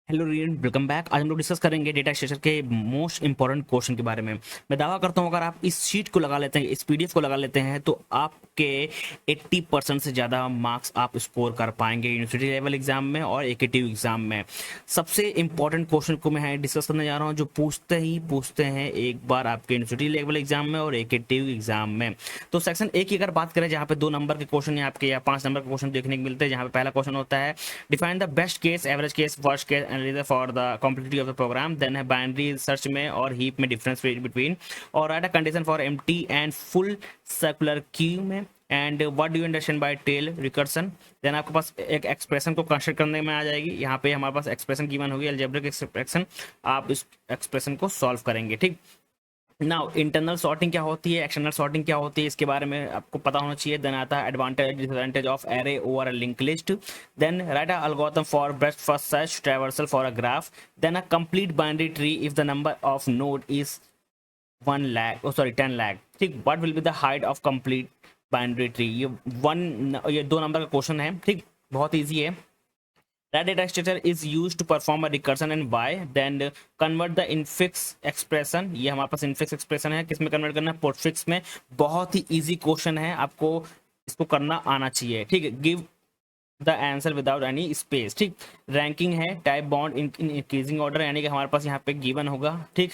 Hello rayon, welcome back. आज हम लोग डिस्कस करेंगे डेटा स्ट्रक्चर के मोस्ट इंपॉर्टेंट क्वेश्चन के बारे में। मैं दावा करता हूँ अगर आप इस शीट को लगा लेते हैं, इस पीडीएफ को लगा लेते हैं, तो आपके 80% से ज़्यादा मार्क्स आप स्कोर कर पाएंगे यूनिवर्सिटी लेवल एग्जाम में और एकेटिव एग्जाम में। सबसे इंपॉर्टेंट क्वेश्चन को मैं डिस्कस करने जा रहा हूँ, जो पूछते हैं एक बार आपके यूनिवर्सिटी लेवल एग्जाम में और एकेटिव एग्जाम में। तो सेक्शन ए की अगर बात करें, जहाँ पे 2 नंबर के क्वेश्चन या आपके या 5 नंबर के क्वेश्चन देखने को मिलते हैं, जहाँ पे पहला क्वेश्चन होता है define the best case, average case, worst case analysis for the complexity of the program. Then है बाइनरी सर्च में और हीप में डिफरेंस बिटवीन, और write a condition for empty and full circular queue में, and what do you understand by tail recursion. Then आपके पास एक expression को कंस्ट्रक्ट करने में आ जाएगी। यहाँ पे हमारे पास एक्सप्रेशन गिवन होगी, अलजेब्रिक एक्सप्रेशन। आप इस एक्सप्रेशन को सॉल्व करेंगे। ठीक, नाउ इंटरनल सॉर्टिंग क्या होती है, एक्सटर्नल सॉर्टिंग क्या होती है, इसके बारे में आपको पता होना चाहिए। देन आता है advantage disadvantage of array over a link list. Then write a algorithm for best first search traversal for a graph. Then a complete binary tree if the number of node is 1 lakh, oh sorry 10 lakh. ठीक, what will be the height of complete binary tree. ये 2 number का question है। ठीक, बहुत easy है। That data structure is used to perform a recursion and why. Then convert the infix expression। ये हमारे पास infix expression है, किस में कन्वर्ट करना है, postfix में। बहुत ही इजी क्वेश्चन है, आपको इसको करना आना चाहिए। ठीक है, give the answer without any space. ठीक, रैंकिंग है type bond in increasing order, यानी कि हमारे पास यहाँ पे गिवन होगा। ठीक,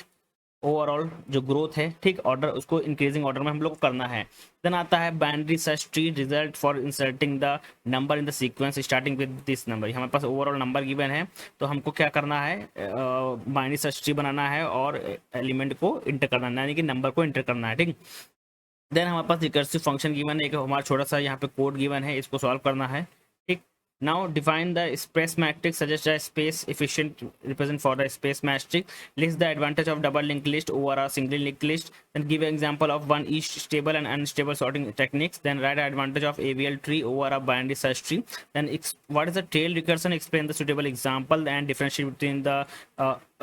ओवरऑल जो ग्रोथ है, ठीक, ऑर्डर उसको इंक्रीजिंग ऑर्डर में हम लोग को करना है। देन आता है binary search tree result for inserting the number in the sequence starting with this number. हमारे पास ओवरऑल नंबर गिवन है, तो हमको क्या करना है, बाइनरी सर्च ट्री बनाना है और एलिमेंट को इंटर करना है, यानी कि नंबर को इंटर करना है। ठीक, देन हमारे पास रिकर्सिव फंक्शन गिवन है, एक हमारा छोटा सा यहाँ पे कोड गिवन है, इसको सॉल्व करना है। ठीक, now define the space matrix, suggest the space efficient represent for the space matrix, list the advantage of double linked list over a single linked list, then give an example of one each stable and unstable sorting techniques, then write the advantage of AVL tree over a binary search tree, then what is the tail recursion, explain the suitable example and differentiate between the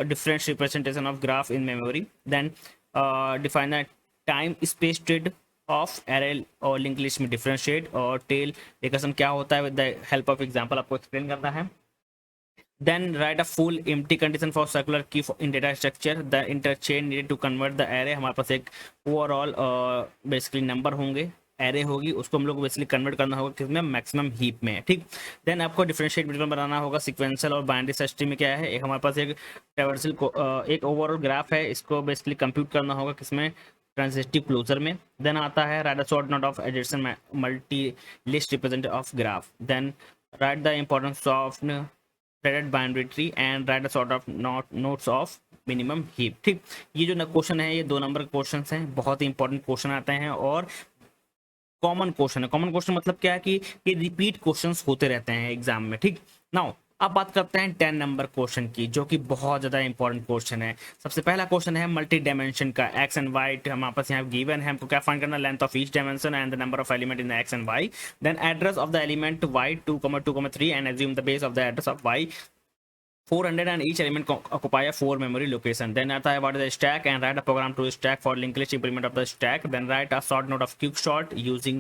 different representation of graph in memory, then define the time space trade off array और link list में differentiate, और tail recursion क्या होता है with the help of example आपको explain करना है। Then write a full empty condition for circular queue in data structure, the interchange needed to convert the array. हमारे पास एक ओवरऑल बेसिकली नंबर होंगे, एरे होगी, उसको हम लोग को बेसिकली कन्वर्ट करना होगा किसमें, मैक्सिमम हीप में। ठीक, देन आपको डिफरेंशिएट बिटवीन बनाना होगा सिक्वेंशियल और बाइनरी सर्च ट्री में क्या है, एक हमारे पास एक ट्रैवर्सल को एक ओवरऑल ग्राफ है, इसको बेसिकली कंप्यूट करना होगा किसमें, ट्रांजिस्टिव क्लोजर में। देन आता है write a sort note of adjacent multi list representative of graph. Then write the importance of threaded binary tree and write a sort of notes of minimum heap. ठीक, ये जो question है, ये 2 number के question हैं, बहुत ही important question आते हैं और कॉमन क्वेश्चन है। कॉमन क्वेश्चन मतलब क्या है कि ये रिपीट क्वेश्चंस होते रहते हैं एग्जाम में। ठीक, नाउ अब बात करते हैं 10 नंबर क्वेश्चन की, जो कि बहुत ज़्यादा इंपॉर्टेंट क्वेश्चन है। सबसे पहला क्वेश्चन है मल्टी डायमेंशन का, एक्स एंड वाई हमारे पास यहाँ गिवन है, हमको क्या फाइंड करना, length of each dimension and the number of element in the X and Y. Then address of the element Y 2,2,3 and assume the base of the address of Y 400 and each element occupy a 4 memory location. Then आता है what is the stack and write a program to stack for linked list implement of the stack. Then write a sort node of quicksort using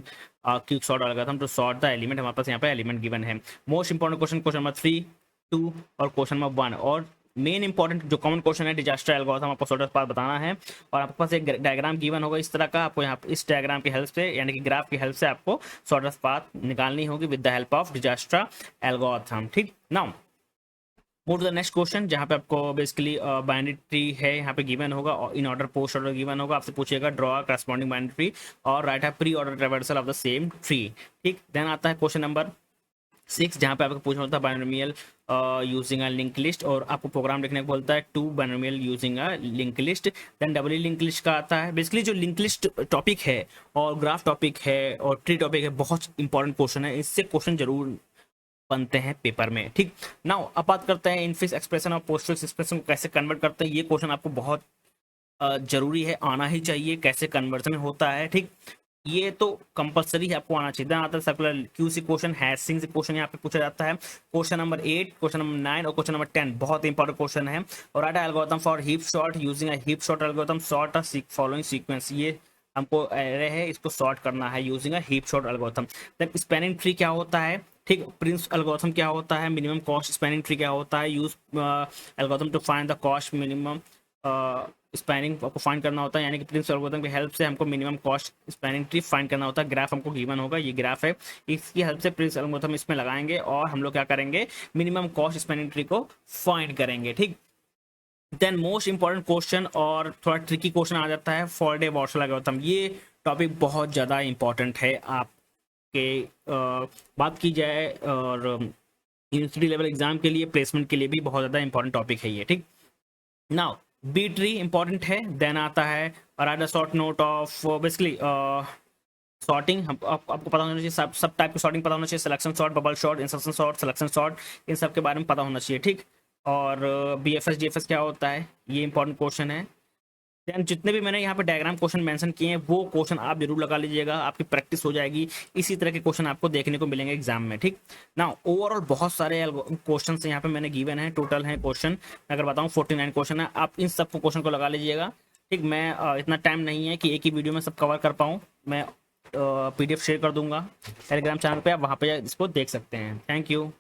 quicksort algorithm to sort the element। हमारे पास यहाँ पे element given है। Most important question, question number 3, 2 और question number 1। और main important जो common question है disaster algorithm, आपको शॉर्टेस्ट पाथ बताना है। और आपके पास एक डायग्राम गिवन होगा इस तरह का, आपको यहाँ इस डायग्राम की हेल्प से, यानी कि ग्राफ की हेल्प से आपको शॉर्टेस्ट पाथ निकालनी होगी with the help of Dijkstra algorithm. ठीक, now move to the next question, जहाँ पे आपको बेसिकली बाइनरी ट्री है यहाँ पे गिवन होगा, और in order post order given होगा। आपसे पूछेगा ड्रॉ करस्पॉन्डिंग बाइनरी ट्री और राइट है pre order traversal of the same tree. ठीक, देन आता है क्वेश्चन नंबर 6, जहाँ पे आपको पूछना होता है binomial using a link list, और आपको प्रोग्राम लिखने को बोलता है two binomial using a link list. Then doubly link list का आता है, बेसिकली जो लिंक लिस्ट टॉपिक है और ग्राफ टॉपिक है और ट्री टॉपिक है, बहुत इंपॉर्टेंट क्वेश्चन है, इससे क्वेश्चन जरूर बनते हैं पेपर में। ठीक, नाउ अब बात करते हैं इनफिक्स एक्सप्रेशन और पोस्टफिक्स एक्सप्रेशन को कैसे कन्वर्ट करते हैं। ये क्वेश्चन आपको बहुत जरूरी है, आना ही चाहिए, कैसे कन्वर्जन होता है। ठीक, ये तो कंपलसरी है, आपको आना चाहिए। देन आता है सर्कुलर क्यू से क्वेश्चन, हैशिंग से क्वेश्चन यहाँ पे पूछा जाता है। क्वेश्चन नंबर 8, क्वेश्चन नंबर 9 और क्वेश्चन नंबर 10 बहुत इंपॉर्टेंट क्वेश्चन है। और write algorithm for heap sort using a heap sort algorithm, sort a following sequence. ये हमको एरे है, इसको सॉर्ट करना है using a heap sort algorithm. Then spanning tree क्या होता है, ठीक, प्रिंस एल्गोरिथम क्या होता है, मिनिमम कॉस्ट स्पैनिंग ट्री क्या होता है, use algorithm to find the cost minimum spanning को फाइंड करना होता है, यानी कि प्रिंस एल्गोरिथम की हेल्प से हमको minimum cost spanning tree find करना होता है। ग्राफ हमको गिवन होगा, ये ग्राफ है, इसकी हेल्प से प्रिंस एल्गोरिथम इसमें लगाएंगे और हम लोग क्या करेंगे, मिनिमम कॉस्ट स्पैनिंग ट्री को फाइंड करेंगे। ठीक, देन मोस्ट इंपॉर्टेंट क्वेश्चन और थोड़ा ट्रिकी क्वेश्चन आ जाता है, फॉरडे वॉटसन एल्गोरिथम। ये टॉपिक बहुत ज़्यादा इंपॉर्टेंट है आपके बात की जाए और यूनिवर्सिटी लेवल एग्जाम के लिए, प्लेसमेंट के लिए भी बहुत ज़्यादा इंपॉर्टेंट टॉपिक है ये। ठीक, नाउ बी ट्री इंपॉर्टेंट है, देन आता है right the short note of basically sorting. आपको पता होना चाहिए, सब टाइप की सॉर्टिंग पता होना चाहिए, selection sort, bubble sort, insertion sort, selection sort, इन सब के बारे में पता होना चाहिए। ठीक, और B F S D F S क्या होता है, ये इंपॉर्टेंट क्वेश्चन है। देन जितने भी मैंने यहाँ पे डायग्राम क्वेश्चन मेंशन किए हैं वो क्वेश्चन आप जरूर लगा लीजिएगा, आपकी प्रैक्टिस हो जाएगी, इसी तरह के क्वेश्चन आपको देखने को मिलेंगे एग्जाम में। ठीक, ना ओवरऑल बहुत सारे क्वेश्चन यहाँ पे मैंने गिवन है, टोटल है क्वेश्चन अगर बताऊँ 49 क्वेश्चन है, आप इन सब क्वेश्चन को लगा लीजिएगा। ठीक, मैं इतना टाइम नहीं है कि एक ही वीडियो में सब कवर कर पाऊँ, मैं PDF शेयर कर दूंगा टेलीग्राम चैनल पे, आप वहाँ पे इसको देख सकते हैं। Thank you.